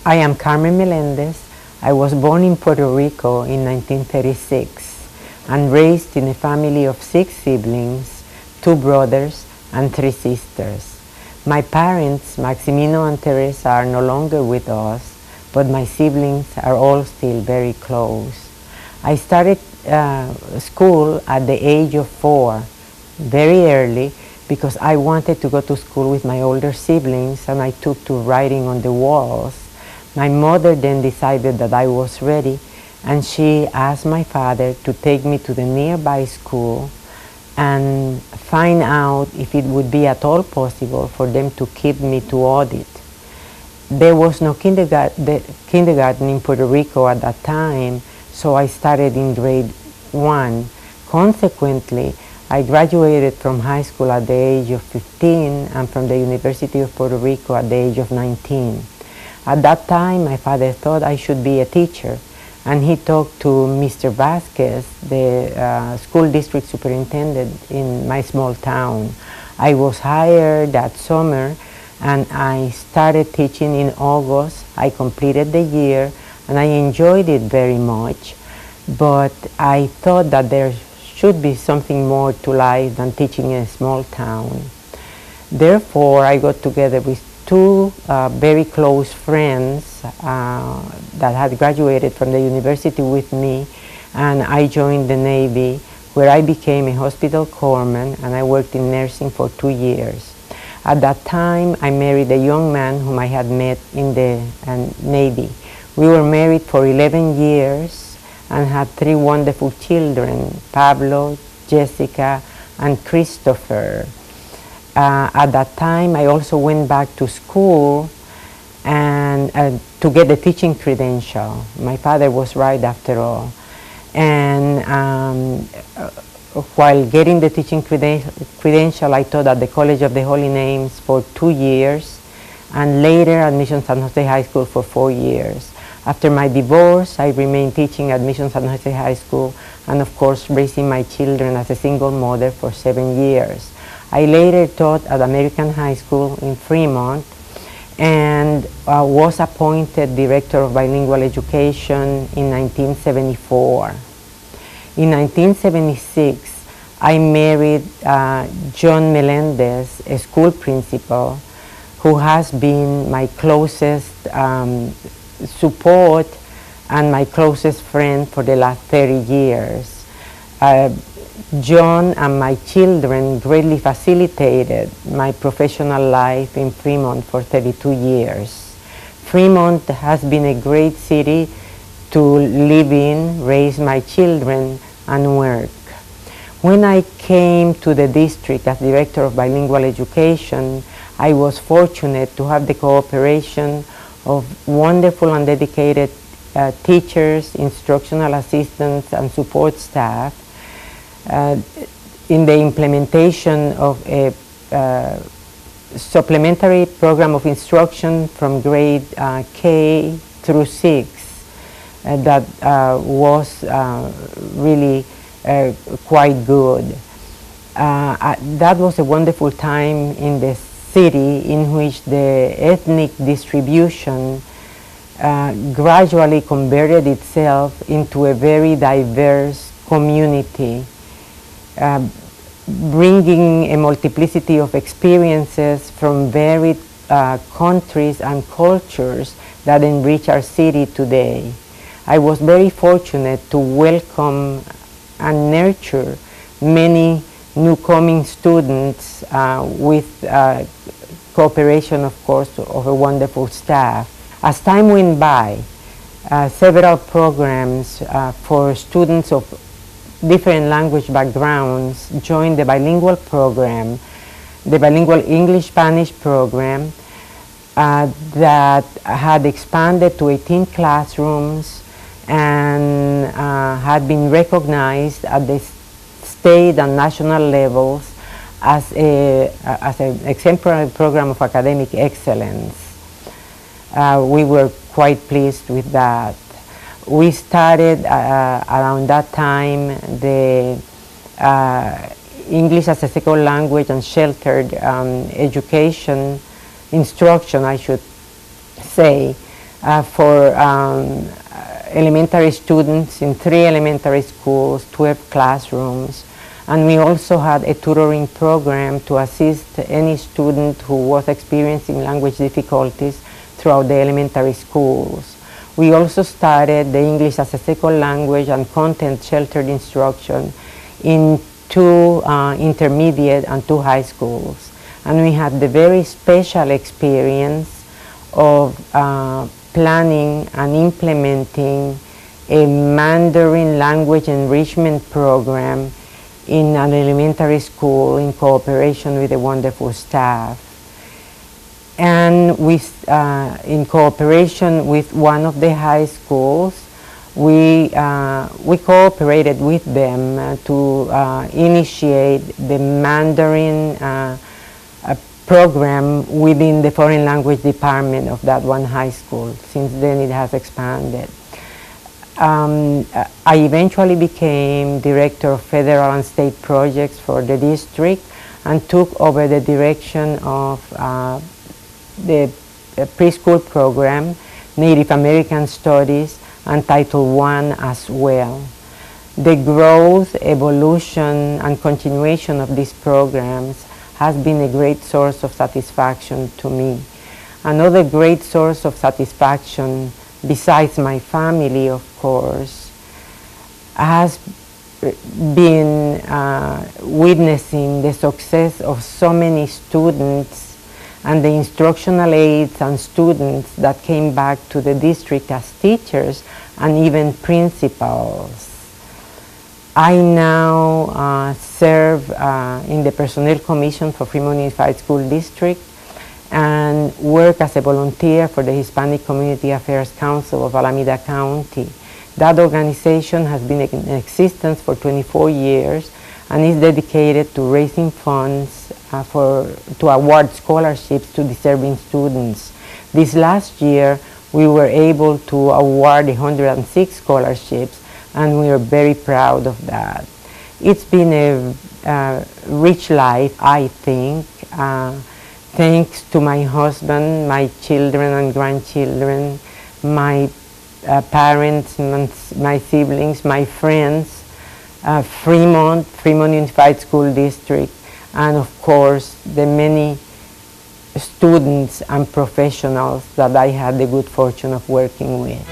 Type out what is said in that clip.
I am Carmen Melendez. I was born in Puerto Rico in 1936 and raised in a family of 6 siblings, 2 brothers and 3 sisters. My parents, Maximino and Teresa, are no longer with us, but my siblings are all still very close. I started school at the age of 4, very early, because I wanted to go to school with my older siblings, and I took to writing on the walls. My mother then decided that I was ready, and she asked my father to take me to the nearby school and find out if it would be at all possible for them to keep me to audit. There was no kindergarten in Puerto Rico at that time, so I started in grade 1. Consequently, I graduated from high school at the age of 15 and from the University of Puerto Rico at the age of 19. At that time, my father thought I should be a teacher, and he talked to Mr. Vasquez, the school district superintendent in my small town. I was hired that summer, and I started teaching in August. I completed the year, and I enjoyed it very much, but I thought that there should be something more to life than teaching in a small town. Therefore, I got together with 2 very close friends that had graduated from the university with me, and I joined the Navy, where I became a hospital corpsman, and I worked in nursing for 2 years. At that time, I married a young man whom I had met in the Navy. We were married for 11 years and had 3 wonderful children, Pablo, Jessica, and Christopher. At that time, I also went back to school and to get the teaching credential. My father was right after all. And while getting the teaching credential, I taught at the College of the Holy Names for 2 years, and later at Mission San Jose High School for 4 years. After my divorce, I remained teaching at Mission San Jose High School, and of course raising my children as a single mother for 7 years. I later taught at American High School in Fremont, and was appointed Director of Bilingual Education in 1974. In 1976, I married John Melendez, a school principal, who has been my closest support and my closest friend for the last 30 years. John and my children greatly facilitated my professional life in Fremont for 32 years. Fremont has been a great city to live in, raise my children, and work. When I came to the district as Director of Bilingual Education, I was fortunate to have the cooperation of wonderful and dedicated teachers, instructional assistants, and support staff in the implementation of a supplementary program of instruction from grade K through 6 that was really quite good. That was a wonderful time in the city in which the ethnic distribution gradually converted itself into a very diverse community, bringing a multiplicity of experiences from varied countries and cultures that enrich our city today. I was very fortunate to welcome and nurture many newcoming students with cooperation, of course, of a wonderful staff. As time went by, several programs for students of different language backgrounds joined the bilingual program, the bilingual English-Spanish program that had expanded to 18 classrooms and had been recognized at the state and national levels as an exemplary program of academic excellence. We were quite pleased with that. We started around that time the English as a second language and sheltered education instruction, I should say, for elementary students in 3 elementary schools, 12 classrooms. And we also had a tutoring program to assist any student who was experiencing language difficulties throughout the elementary schools. We also started the English as a second language and content sheltered instruction in 2 intermediate and 2 high schools. And we had the very special experience of planning and implementing a Mandarin language enrichment program in an elementary school in cooperation with a wonderful staff. And in cooperation with one of the high schools, we cooperated with them to initiate the Mandarin program within the foreign language department of that one high school. Since then it has expanded. I eventually became director of federal and state projects for the district and took over the direction of the preschool program, Native American Studies, and Title I as well. The growth, evolution, and continuation of these programs has been a great source of satisfaction to me. Another great source of satisfaction, besides my family, of course, has been witnessing the success of so many students and the instructional aides and students that came back to the district as teachers and even principals. I now serve in the Personnel Commission for Fremont Unified School District and work as a volunteer for the Hispanic Community Affairs Council of Alameda County. That organization has been in existence for 24 years and is dedicated to raising funds to award scholarships to deserving students. This last year, we were able to award 106 scholarships, and we are very proud of that. It's been a rich life, I think, thanks to my husband, my children and grandchildren, my parents, my siblings, my friends, Fremont Unified School District, and of course the many students and professionals that I had the good fortune of working with.